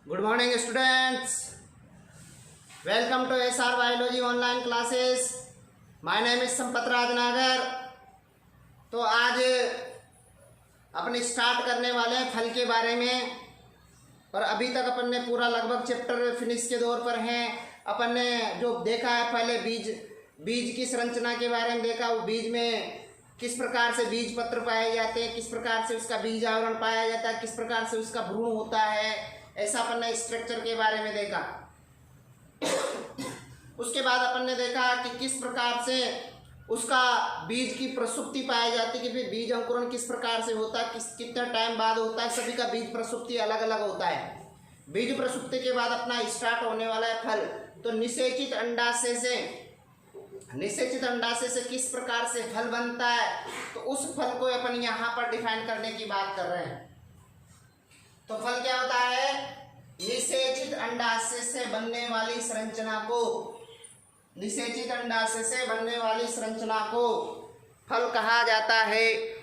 Good morning students. Welcome to SR Biology online classes. My name is Sampat राजनागर। तो आज अपने start करने वाले हैं फल के बारे में। और अभी तक अपन ने पूरा लगभग चैप्टर फिनिश के दौर पर हैं। अपन ने जो देखा है पहले बीज की संरचना के बारे में देखा। वो बीज में किस प्रकार से बीज पत्र पाए जाते हैं, किस प्रकार से उसका बीज आवरण पाया जाता है, किस प्रकार से उसका भ्रूण होता है, ऐसा अपन ने स्ट्रक्चर के बारे में देखा। उसके बाद अपन ने देखा कि किस प्रकार से उसका बीज की प्रसुप्ति पाई जाती है, कि बीज अंकुरण किस प्रकार से होता है, कितना टाइम बाद होता है। सभी का बीज प्रसुप्ति अलग अलग होता है। बीज प्रसुप्ति के बाद अपना स्टार्ट होने वाला है फल। तो निषेचित अंडाशय से किस प्रकार से फल बनता है, तो उस फल को अपन यहाँ पर डिफाइन करने की बात कर रहे हैं। तो फल क्या होता है? निषेचित अंडाशय से बनने वाली संरचना को फल कहा जाता है।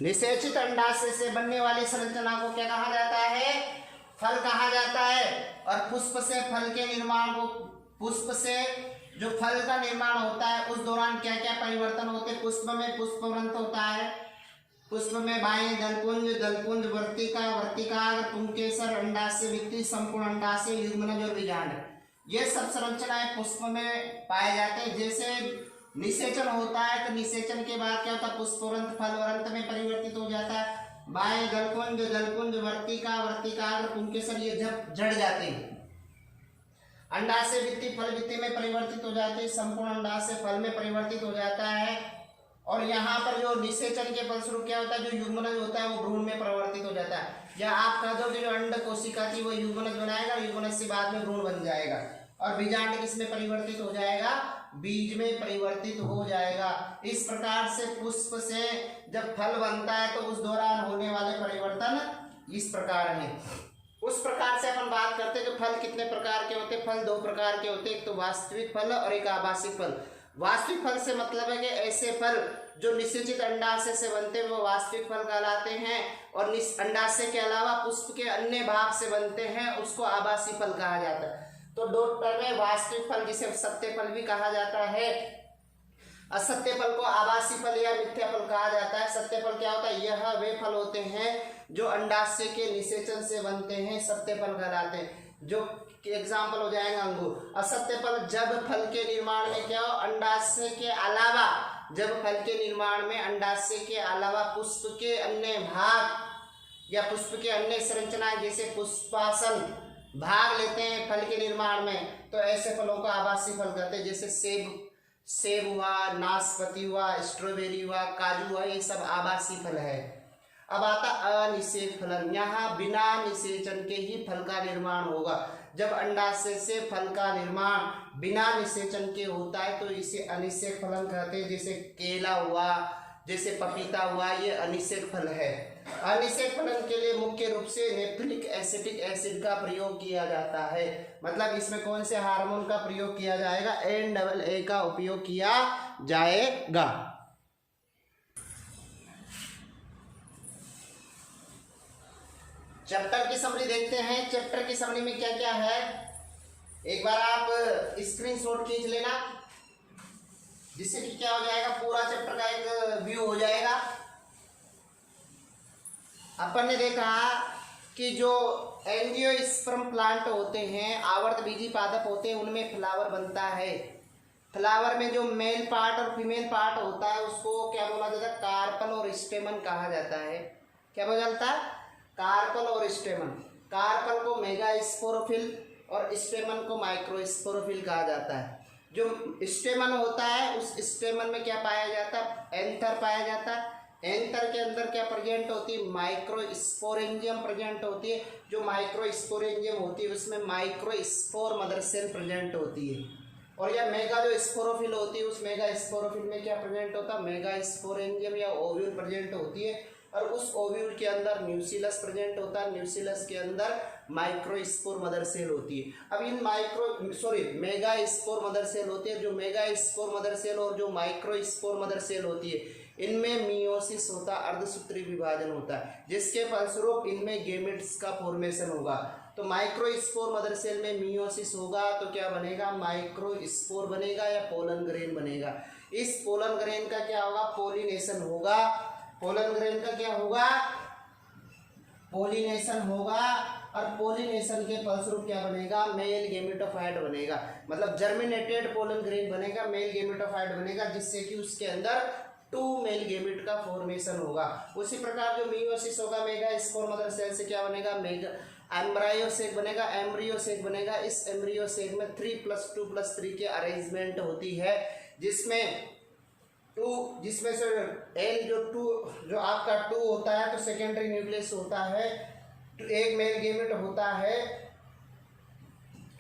निषेचित अंडाशय से बनने वाली संरचना को क्या कहा जाता है? फल कहा जाता है। और पुष्प से फल के निर्माण को, पुष्प से जो फल का निर्माण होता है उस दौरान क्या क्या परिवर्तन होते हैं? पुष्प में पुष्पवृंत होता है, पुष्प में बाह्य दलपुंज, वर्तिका, पुंकेसर, अंडाशय, भित्ति, संपूर्ण अंडाशय, युग्मनज और बीजांड, ये सब संरचनाएं पुष्प में पाए जाते हैं। जैसे निषेचन होता है तो निषेचन के बाद क्या होता है? पुष्पवृंत फल और अंत में परिवर्तित हो जाता है। बाह्य दलपुंज, वर्तिका, पुंकेसर, ये जब जड़ जाते हैं। अंडाशय भित्ति फल भित्ति में परिवर्तित हो जाते हैं। संपूर्ण अंडाशय फल में परिवर्तित हो जाता है। और यहाँ पर जो निषेचन के फलस्वरूप क्या होता है? जो युग्मनज होता है वो भ्रूण में परिवर्तित हो जाता है। या आप कह दो कि जो अंड कोशिका थी वो युग्मनज बनाएगा, युग्मनज से बाद में भ्रूण बन जाएगा। और बीजांड किस में परिवर्तित हो जाएगा? बीज में परिवर्तित हो जाएगा। इस प्रकार से पुष्प से जब फल बनता है तो उस दौरान होने वाले परिवर्तन इस प्रकार है। उस प्रकार से अपन बात करते हैं कि फल कितने प्रकार के होते हैं। फल दो प्रकार के होते हैं, एक तो वास्तविक फल और एक आभासी फल। वास्तविक फल से मतलब है कि ऐसे फल जो निषेचित अंडाशय से बनते हैं वो वास्तविक फल कहलाते हैं। और अंडाशय के अलावा पुष्प के अन्य भाग से बनते हैं उसको आभासी फल कहा जाता है। तो दो टर्म में वास्तविक फल जिसे सत्य फल भी कहा जाता है, असत्य फल को आभासी फल या मिथ्या फल कहा जाता है। सत्य फल क्या होता है? यह वे फल होते हैं जो अंडाशय के निषेचन से बनते हैं, सत्य फल कहलाते हैं। जो एग्जाम्पल हो जाएगा अंगूर। असत्य फल जब फल के निर्माण में क्या हो? अंडाशय के अलावा, जब फल के निर्माण में अंडाशय के अलावा पुष्प के अन्य भाग या पुष्प के अन्य संरचनाएं जैसे पुष्पासन भाग लेते हैं फल के निर्माण में, तो ऐसे फलों को आभासी फल कहते हैं। जैसे सेब हुआ, नाशपाती हुआ, स्ट्रॉबेरी हुआ, काजू हुआ, ये सब आभासी फल है। अब आता अनिषेक फलन। यहाँ बिना निषेचन के ही फल का निर्माण होगा। जब अंडाशय से फल का निर्माण बिना निषेचन के होता है तो इसे अनिषेक फलन कहते हैं। जैसे केला हुआ, जैसे पपीता हुआ, ये अनिषेक फल है। अनिषेक फलन के लिए मुख्य रूप से नेप्थलिक एसिटिक एसिड का प्रयोग किया जाता है। मतलब इसमें कौन से हार्मोन का प्रयोग किया जाएगा? NAA का उपयोग किया जाएगा। चैप्टर की समरी देखते हैं। चैप्टर की समरी में क्या क्या है एक बार आप स्क्रीनशॉट खींच लेना, जिससे कि क्या हो जाएगा, पूरा चैप्टर का एक व्यू हो जाएगा। अपन ने देखा कि जो एंजियोस्पर्म प्लांट होते हैं, आवर्त बीजी पादप होते हैं, उनमें फ्लावर बनता है। फ्लावर में जो मेल पार्ट और फीमेल पार्ट होता है उसको क्या बोला जाता है? कार्पल और स्टेमन कहा जाता है। क्या बोला जाता है? कार्पल और स्टेमन। कार्पल को मेगास्पोरोफिल और स्टेमन को माइक्रोस्पोरोफिल कहा जाता है। जो स्टेमन होता है उस स्टेमन में क्या पाया जाता है? एंथर पाया जाता है। एंथर के अंदर क्या प्रेजेंट होती है? माइक्रोस्पोरेंजियम प्रेजेंट होती है। जो माइक्रोस्पोरेंजियम होती है उसमें माइक्रोस्पोर मदर सेल प्रेजेंट होती है। और यह मेगा जो स्पोरोफिल होती है उस मेगा स्पोरोफिल में क्या प्रेजेंट होता है? मेगास्पोरेंजियम या ओव्यूल प्रेजेंट होती है। और उस ओव्यूल के अंदर न्यूसिलस प्रेजेंट होता है। न्यूसिलस के अंदर माइक्रोस्पोर मदर सेल होती है। अब इन मेगास्पोर मदर सेल होती है। जो मेगास्पोर मदर सेल और जो माइक्रोस्पोर मदर सेल होती है इनमें मियोसिस होता है, अर्धसूत्री विभाजन होता है, जिसके फलस्वरूप इनमें गेमेट्स का फॉर्मेशन होगा। तो माइक्रोस्पोर मदर सेल में मियोसिस होगा तो क्या बनेगा, माइक्रोस्पोर बनेगा या पोलन ग्रेन बनेगा। इस पोलन ग्रेन का क्या होगा, पोलिनेशन होगा। पोलन ग्रेन का क्या होगा, पोलिनेशन होगा। और पोलिनेशन के फलस्वरूप क्या बनेगा, मेल गेमेटोफाइट बनेगा। मतलब जर्मिनेटेड पोलन ग्रेन बनेगा, मेल गेमेटोफाइट बनेगा, जिससे कि उसके अंदर 2 मेल गेमेट का फॉर्मेशन होगा। उसी प्रकार जो मियोसिस होगा मेगा स्पोर मदर सेल से क्या बनेगा, मेगा एम्ब्रायो सेक बनेगा, एम्ब्रियो सेक बनेगा। इस एम्ब्रियो सेक में 3+2+3 की अरेंजमेंट होती है, जिसमें से एल जो आपका 2 होता है तो सेकेंडरी न्यूक्लियस होता है, तो एक मेल गेमेट होता है,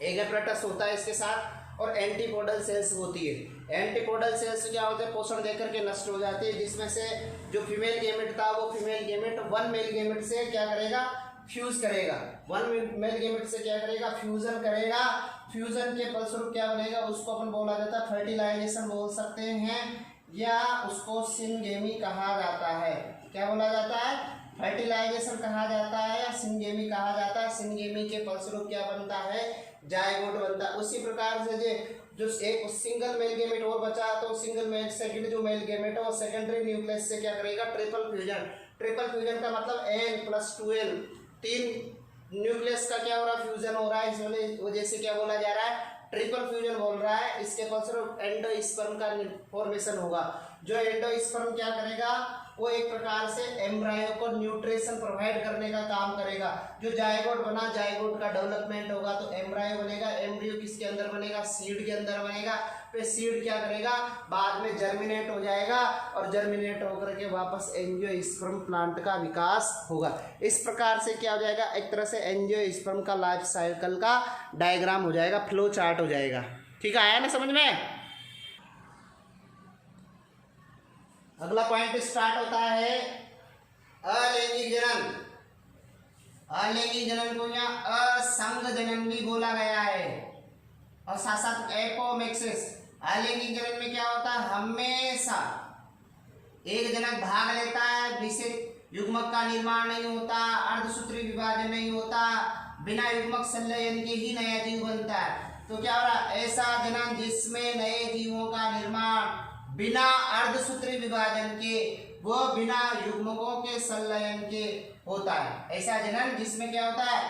एक एपरेटस होता है इसके साथ, और एंटीपोडल सेल्स होती है। एंटीपोडल सेल्स क्या होते हैं, पोषण देकर के नष्ट हो जाती है, जिसमें से जो फीमेल गेमेट था वो फीमेल गेमेट 1 मेल गेमेट से क्या करेगा, फ्यूज करेगा। 1 मेल गेमेट से क्या करेगा, फ्यूजन करेगा। फ्यूजन के फलस्वरूप क्या बनेगा, उसको अपन बोला जाता है फर्टिलाइजेशन बोल सकते हैं, या उसको सिनगेमी कहा जाता है। क्या बोला जाता है, फर्टिलाइजेशन कहा जाता है या सिनगेमी कहा जाता है। सिनगेमी के फलस्वरूप क्या बनता है, जायगोट बनता है। उसी प्रकार से जो एक सिंगल मेल गेमेट और बचा तो सिंगल मेल सेकंड जो मेल गेमेट है वो सेकेंडरी न्यूक्लियस से क्या करेगा, ट्रिपल फ्यूजन। ट्रिपल फ्यूजन का मतलब N+2N 3 न्यूक्लियस का क्या हो रहा है, फ्यूजन हो रहा है। इस वजह से क्या बोला जा रहा है, ट्रिपल फ्यूजन बोल रहा है। इसके फलस्वरूप एंडोस्पर्म का फॉर्मेशन होगा। जो एंडोस्पर्म क्या करेगा, वो एक प्रकार से एम्ब्रायो को न्यूट्रिशन प्रोवाइड करने का काम करेगा। जो जायगोट बना, जायगोट का डेवलपमेंट होगा तो एम्ब्रायो बनेगा। एम्ब्रियो किसके अंदर बनेगा, सीड के अंदर बनेगा। फिर सीड क्या करेगा, बाद में जर्मिनेट हो जाएगा, और जर्मिनेट होकर के वापस एंजियोस्पर्म प्लांट का विकास होगा। इस प्रकार से क्या हो जाएगा, एक तरह से एंजियोस्पर्म का लाइफ साइकिल का डायग्राम हो जाएगा, फ्लो चार्ट हो जाएगा। ठीक है, आया ना समझ में। अगला पॉइंट स्टार्ट होता है अलैंगिक जनन। अलैंगिक जनन को यहाँ असंग जनन भी बोला गया है, और साथ साथ एपोमेक्सिस। अलैंगिक जनन में क्या होता है, हमेशा एक जनक भाग लेता है, विशिष्ट युग्मक का निर्माण नहीं होता, अर्धसूत्री विभाजन नहीं होता, बिना युग्मक संलयन के ही नया जीव बनता है। तो क्या हो रहा है, ऐसा जनन जिसमें नए जीवों का निर्माण बिना अर्धसूत्री विभाजन के, वो बिना युग्मकों के संलयन के होता है। ऐसा जनन जिसमें क्या होता है,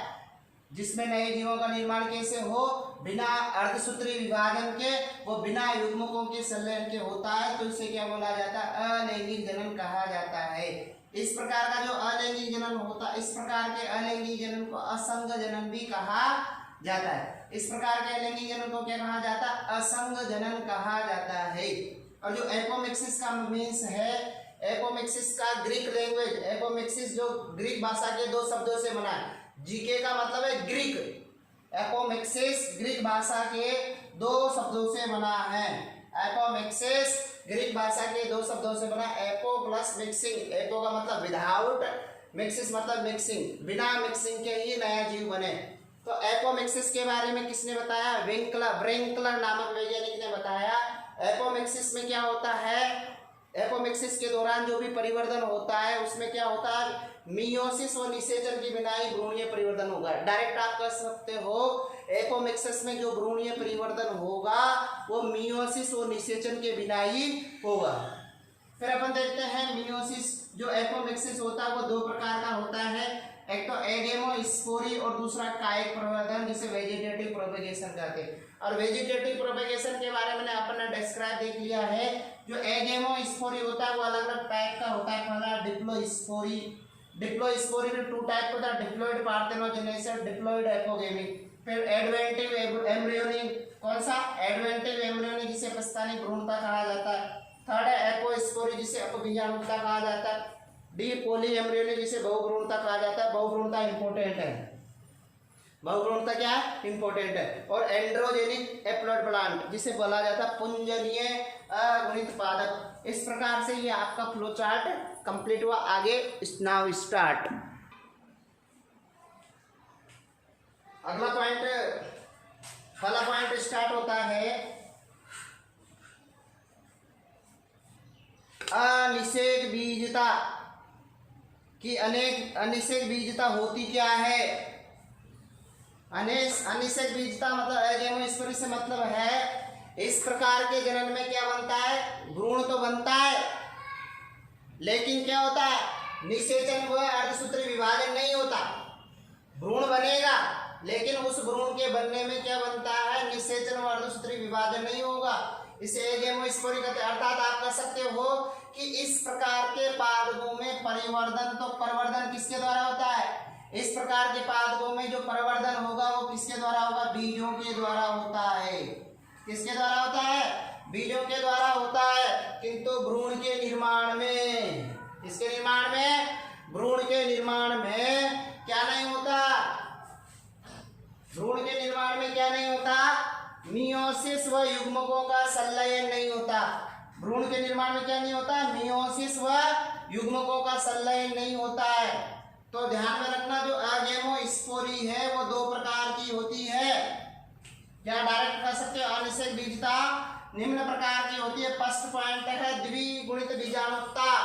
जिसमें नए जीवों का निर्माण कैसे हो, बिना अर्धसूत्री विभाजन के, वो बिना युग्मकों के संलयन के होता है, तो इसे क्या बोला जाता है, अलैंगिक जनन कहा जाता है। इस प्रकार का जो अलैंगिक जनन होता है, इस प्रकार के अलैंगिक जनन को असंग जनन भी कहा जाता है। इस प्रकार के अलैंगिक जनन को क्या कहा जाता है, असंग जनन कहा जाता है। और जो एपोमेक्सिस का मीन्स है, एपोमेक्सिस का ग्रीक लैंग्वेज, एपोमेक्सिस जो ग्रीक भाषा के 2 शब्दों से बना है। जीके का मतलब है ग्रीक, एपोमेक्सिस ग्रीक भाषा के 2 शब्दों से बना है। एपोमेक्सिस ग्रीक भाषा के 2 शब्दों से बना, एपो प्लस मिक्सिंग। एपो का मतलब विदाउट, मिक्सिस मतलब मिक्सिंग, बिना मिक्सिंग के ही नया जीव बने। तो एपोमेक्सिस के बारे में किसने बताया, ब्रेंकलर नामक वैज्ञानिक ने बताया। एपोमेक्सिस में क्या होता है, एपोमेक्सिस के दौरान जो भी परिवर्तन होता है उसमें क्या होता है, मियोसिस और निषेचन के बिना ही भ्रूणीय परिवर्तन होगा। डायरेक्ट आप कह सकते हो एपोमेक्सिस में जो भ्रूणीय परिवर्तन होगा वो मियोसिस और निषेचन के बिना ही होगा। फिर अपन देखते हैं मियोसिस जो एपोमेक्सिस होता है वो 2 प्रकार का होता है, एक तो एगेमोस्पोरी और दूसरा कायिक प्रवर्धन, जिसे वेजिटेटिव प्रोपेगेशन कहते हैं। और वेजिटेटिव प्रोपेगेशन के बारे में अपन ने डिस्क्राइब देख लिया है। जो एगेमोस्पोरी होता है वो अलग अलग टाइप का होता है। पहला डिप्लोस्पोरी, डिप्लोस्पोरी में 2 टाइप होता है, डिप्लॉइड पार्थेनोजेनेसिस, डिप्लॉइड एपोगेमी। फिर एडवेंटिव एम्ब्रियोनिक, कौन सा, एडवेंटिव एम्ब्रियोनिक जिसे प्रस्थानिक भ्रूणता कहा जाता है। थर्ड है एपोस्पोरी जिसे अपबीजाणुता कहा जाता है। डी पोली एम्ब्रियोनिक जिसे बहुभ्रूणता कहा जाता है। बहुभ्रूणता इंपॉर्टेंट है, बहुभ्रूणता क्या है, इंपॉर्टेंट है। और एंड्रोजेनिक एप्लॉइड प्लांट जिसे बोला जाता है पुंजनीय अगुणित पादप। इस प्रकार से ये आपका फ्लो चार्ट कंप्लीट हुआ। आगे नाउ स्टार्ट अगला पॉइंट, पहला पॉइंट स्टार्ट होता है अनिषेक बीजता की। अनिषेक बीजता होती क्या है, अनिषेक बीजता मतलब अगेमोस्पोरी से मतलब है इस प्रकार के जनन में क्या बनता है, भ्रूण तो बनता है, लेकिन क्या होता है, निषेचन व अर्धसूत्री विभाजन नहीं होता। भ्रूण बनेगा लेकिन उस भ्रूण के बनने में क्या बनता है, निषेचन व अर्धसूत्री विभाजन नहीं होगा। इसे अगेमोस्पोरी कहते हैं। अर्थात आप कह सकते हो कि इस प्रकार के पादपों में परिवर्धन, तो परिवर्धन किसके द्वारा होता है, इस प्रकार के पादपों में जो परिवर्धन होगा वो किसके द्वारा होगा, बीजों के द्वारा होता है। किसके द्वारा होता है, बीजों के द्वारा होता है। किंतु भ्रूण के निर्माण में, किसके निर्माण में, भ्रूण के निर्माण में क्या नहीं होता, भ्रूण के निर्माण में क्या नहीं होता, मियोसिस व युग्मकों का संलयन नहीं होता। भ्रूण के निर्माण में क्या नहीं होता, मियोसिस व युग्मकों का संलयन नहीं होता है। तो ध्यान में रखना, जो अगेमोस्पोरी है वो दो प्रकार की होती है। क्या डायरेक्ट कह सकते हो, अनिषेक बीजता निम्न प्रकार की होती है। फर्स्ट पॉइंट है द्विगुणित बीजाणुता।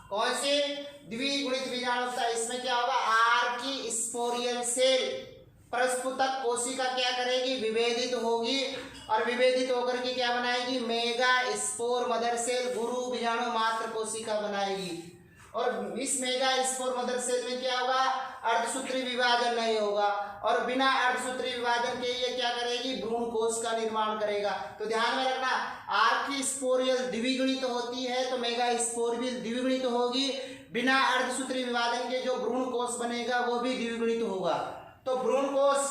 कौन सी, द्विगुणित बीजाणुता। इसमें क्या होगा, आर्किस्पोरियल सेल प्रस्फुटक कोशिका क्या करेगी, विभेदित होगी, और विभेदित होकर के क्या बनाएगी, मेगा स्पोर मदर सेल गुरु बीजाणु मात्र कोशिका बनाएगी। और इस मेगा स्पोर मदर सेल में क्या होगा, अर्धसूत्री विभाजन नहीं होगा, और बिना अर्धसूत्री विभाजन के ये क्या करेगी, भ्रूण कोश का निर्माण करेगा। तो ध्यान में रखना, आर्किस्पोरियल द्विगुणित होती है तो मेगा स्पोर भी द्विगुणित होगी। बिना अर्धसूत्री विभाजन के जो भ्रूण कोश बनेगा वो भी द्विगुणित होगा। तो भ्रूण कोश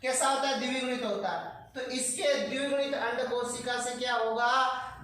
कैसा होता है, द्विगुणित होता है। तो इसके द्विगुणित अंड कोशिका से क्या होगा,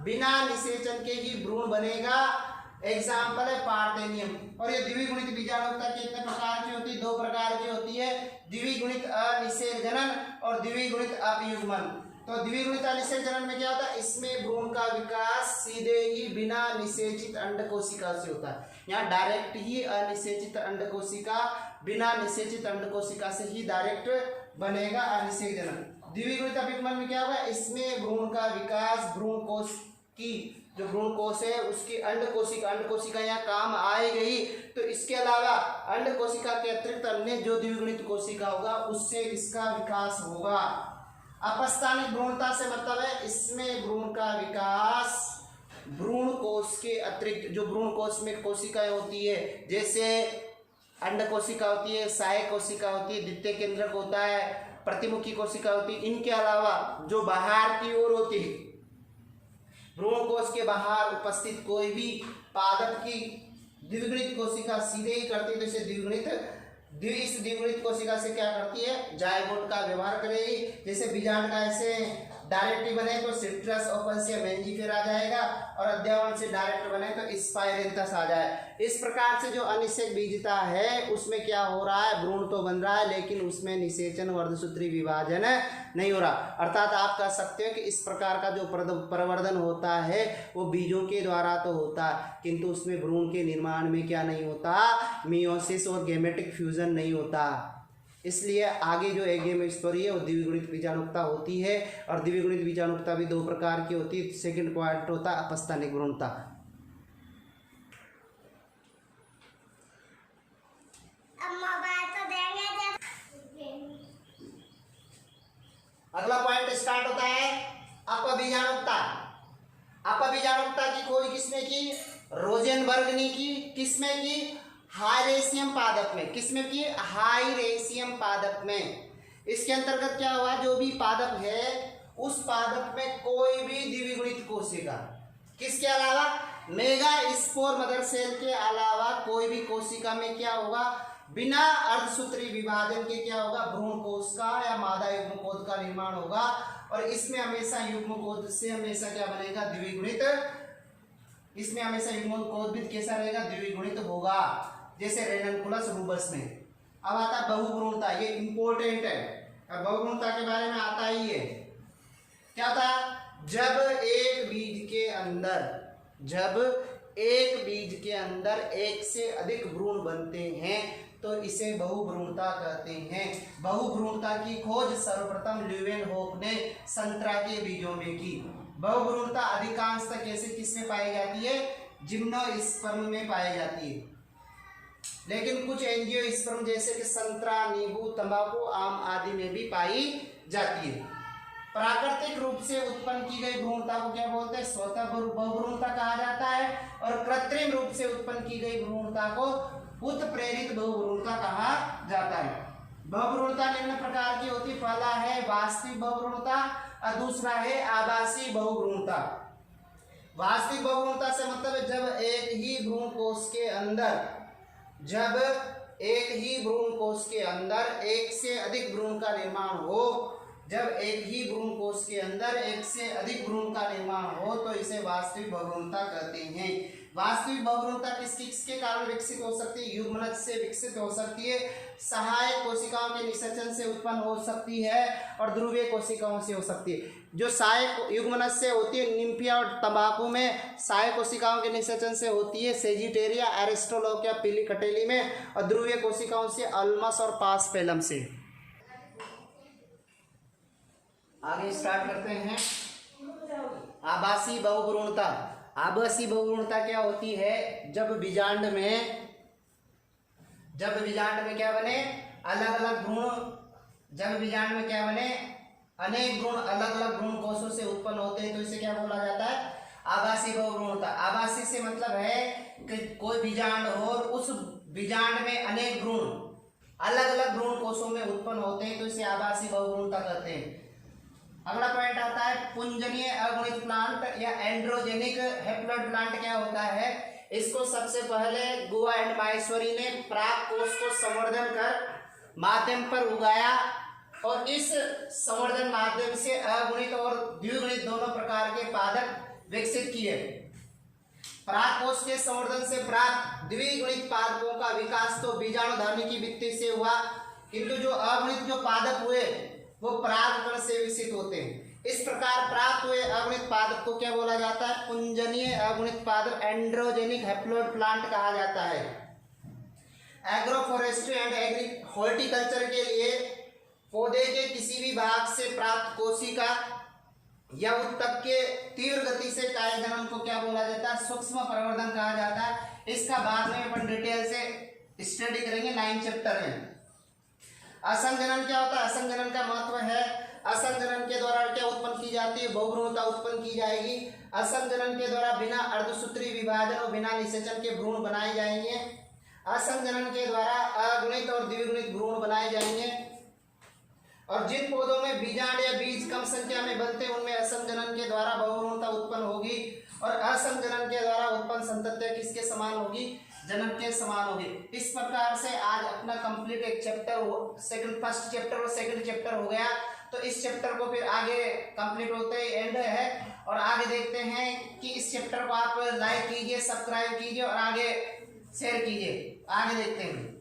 बिना निषेचन के ही भ्रूण बनेगा। एग्जाम्पल है पार्थेनियम। और ये द्विगुणित बीजाणुता कितने प्रकार की होती है, दो प्रकार की होती है, द्विगुणित अनिषेक जनन और द्विगुणित अपयुग्मन। तो द्विगुणित अनिषेक जनन में क्या होता है, इसमें भ्रूण का विकास सीधे ही बिना निषेचित अंड कोशिका से होता है। यहाँ डायरेक्ट ही अनिषेचित अंड कोशिका, बिना निषेचित अंड कोशिका से ही डायरेक्ट बनेगा अनिषेक जनन। द्विगुणित अपयुग्मन में क्या होगा, इसमें भ्रूण का विकास, भ्रूण कोश की जो भ्रूण कोश है उसकी अंड कोशिका यहाँ काम आएगी। तो इसके अलावा अंड कोशिका के अतिरिक्त अन्य जो द्विगुणित कोशिका होगा उससे इसका विकास होगा। अपस्थानिक भ्रूणता से मतलब है इसमें भ्रूण का विकास भ्रूण कोश के अतिरिक्त, जो भ्रूण कोश में कोशिकाएं होती है, जैसे अंड कोशिका होती है, सहायक कोशिका होती है, द्वितीय केंद्रक होता है, प्रतिमुखी कोशिका होती है, इनके अलावा जो बाहर की ओर होती है, भ्रूण कोश के बाहर उपस्थित कोई भी पादप की द्विगुणित कोशिका सीधे ही करती है, तो इसे इस द्विगुणित कोशिका से क्या करती है, जायगोट का व्यवहार करेगी। जैसे बीजांड का ऐसे डायरेक्ट बने तो सिट्रस ओपन से मेंजिफेर आ जाएगा, और अध्यावरण से डायरेक्ट बने तो स्पाइरेंथस आ जाए। इस प्रकार से जो अनिषेक बीजता है उसमें क्या हो रहा है, भ्रूण तो बन रहा है लेकिन उसमें निषेचन वर्धसूत्री विभाजन नहीं हो रहा। अर्थात आप कह सकते हो कि इस प्रकार का जो प्रवर्धन होता है वो बीजों के द्वारा तो होता है, किंतु उसमें भ्रूण के निर्माण में क्या नहीं होता, मियोसिस और गेमेटिक फ्यूजन नहीं होता। इसलिए आगे जो एगेमोस्पोरी है वो द्विगुणित बीजाणुता होती है, और द्विगुणित बीजाणुता भी दो प्रकार की होती है। सेकंड पॉइंट होता है अपस्थानिक भ्रूणता। अगला पॉइंट स्टार्ट होता है अपबीजाणुता। अपबीजाणुता की खोज किसने की, रोजेनबर्ग ने की। किसमें की, हाईरेसियम पादप में। किसमें की, हाईरेसियम पादप में। इसके अंतर्गत क्या हुआ, जो भी पादप है उस पादप में कोई भी द्विगुणित कोशिका, किसके अलावा, मेगा स्पोर मदर सेल के अलावा कोई भी कोशिका में क्या होगा, बिना अर्धसूत्री विभाजन के क्या होगा, भ्रूण कोश का या मादा युग्मकोद का निर्माण होगा। और इसमें हमेशा युग्मकोद से हमेशा क्या बनेगा, द्विगुणित। इसमें हमेशा युग्मकोद भी कैसा रहेगा, द्विगुणित होगा, जैसे रेननकुलस रूबस में। अब आता है बहुभ्रूणता, ये इंपॉर्टेंट है। अब बहुभ्रूणता के बारे में आता ही है, क्या था, जब एक बीज के अंदर एक से अधिक भ्रूण बनते हैं तो इसे बहुभ्रूणता कहते हैं। बहुभ्रूणता की खोज सर्वप्रथम ल्यूवेनहोफ ने संतरा के बीजों में की। बहुभ्रूणता अधिकांशतः कैसे किसमें पाई जाती है, जिम्नोस्पर्म में पाई जाती है। लेकिन कुछ एंजियोस्पर्म जैसे कि संतरा, नींबू, तंबाकू, आम आदि में भी पाई जाती है। प्राकृतिक रूप से उत्पन्न की गई भ्रूणता को क्या बोलते हैं? स्वतः बहुभ्रूणता कहा जाता है। और कृत्रिम रूप से उत्पन्न की गई भ्रूणता को उत्प्रेरित बहुभ्रूणता कहा जाता है। बहुभ्रूणता निम्न प्रकार की होती है। पहला है वास्तविक बहुभ्रूणता और दूसरा है आभासी बहुभ्रूणता। वास्तविक बहुभ्रूणता से मतलब है जब एक ही भ्रूण कोश के अंदर एक से अधिक भ्रूण का निर्माण हो। जब एक ही भ्रूण कोश के अंदर एक से अधिक भ्रूण का निर्माण हो तो इसे वास्तविक बहुभ्रूणता कहते हैं। वास्तविक बहुभ्रूणता किसके कारण विकसित हो सकती है? युग्मनज से विकसित हो सकती है, सहायक कोशिकाओं के निषेचन से उत्पन्न हो सकती है और ध्रुवीय कोशिकाओं से हो सकती है। जो सहायक युग्मनज से होती है निम्फिया और तंबाकू में सहायक कोशिकाओं के निषेचन से होती है, सेजिटेरिया, एरिस्टोलोकिया, पीली कटेली में, और ध्रुवीय कोशिकाओं से अल्मस और पास्पेलम से। आगे स्टार्ट करते हैं। आभासी बहुभ्रूणता। आभासी बहुभ्रूणता क्या होती है? जब बीजांड में क्या बने? अलग अलग भ्रूण। जब बीजांड में क्या बने? अनेक भ्रूण अलग अलग भ्रूण कोशों से उत्पन्न होते हैं तो इसे क्या बोला जाता है? आभासी बहुभ्रूणता। आभासी से मतलब है कि कोई बीजांड हो और उस बीजांड में अनेक भ्रूण अलग अलग भ्रूण कोशों में उत्पन्न होते हैं तो इसे आभासी बहुभ्रूणता कहते हैं। अगला पॉइंट आता है पुंजनीय अगुणित प्लांट या एंड्रोजेनिक हैप्लॉइड प्लांट। क्या होता है? इसको सबसे पहले गुआ एंड माहेश्वरी ने प्राक कोष को संवर्धन कर माध्यम पर उगाया और इस संवर्धन माध्यम से अगुणित और द्विगुणित दोनों प्रकार के पादप विकसित किए। प्राक कोष के संवर्धन से प्राप्त द्विगुणित पादपों का विकास तो बीजाणुधानी की वित्ति से हुआ, किंतु जो अगुणित जो पादप हुए वो परागकण से विकसित होते हैं। इस प्रकार प्राप्त हुए अगुणित पादप को क्या बोला जाता है? पुंजनीय अगुणित पादप, एंड्रोजेनिक हैप्लॉइड प्लांट कहा जाता है। एग्रोफोरेस्ट्री एंड हॉर्टिकल्चर के लिए पौधे के किसी भी भाग से प्राप्त कोशिका या उत्तक के तीव्र गति से काय जनन को क्या बोला जाता है? सूक्ष्म प्रवर्धन कहा जाता है। इसका बाद में अपन डिटेल से स्टडी करेंगे 9 चैप्टर में। असंजनन क्या होता है? असंजनन का महत्व है। असंजनन के द्वारा क्या उत्पन्न की जाती है? बहुभ्रूणता उत्पन्न की जाएगी। असंजनन के द्वारा बिना अर्धसूत्री विभाजन और बिना निषेचन के भ्रूण बनाए जाएंगे। असंजनन के द्वारा अगुणित और द्विगुणित भ्रूण बनाए जाएंगे। और जिन पौधों में बीजांड या बीज कम संख्या में बनते हैं उनमें असंजनन के द्वारा बहुभ्रूणता उत्पन्न होगी और असंजनन के द्वारा उत्पन्न संतति किसके समान होगी? जनक के समान होगी। इस प्रकार से आज अपना कंप्लीट एक चैप्टर फर्स्ट चैप्टर और सेकंड चैप्टर हो गया। तो इस चैप्टर को फिर आगे कंप्लीट होते ही एंड है और आगे देखते हैं कि इस चैप्टर को आप लाइक कीजिए, सब्सक्राइब कीजिए और आगे शेयर कीजिए। आगे देखते हैं।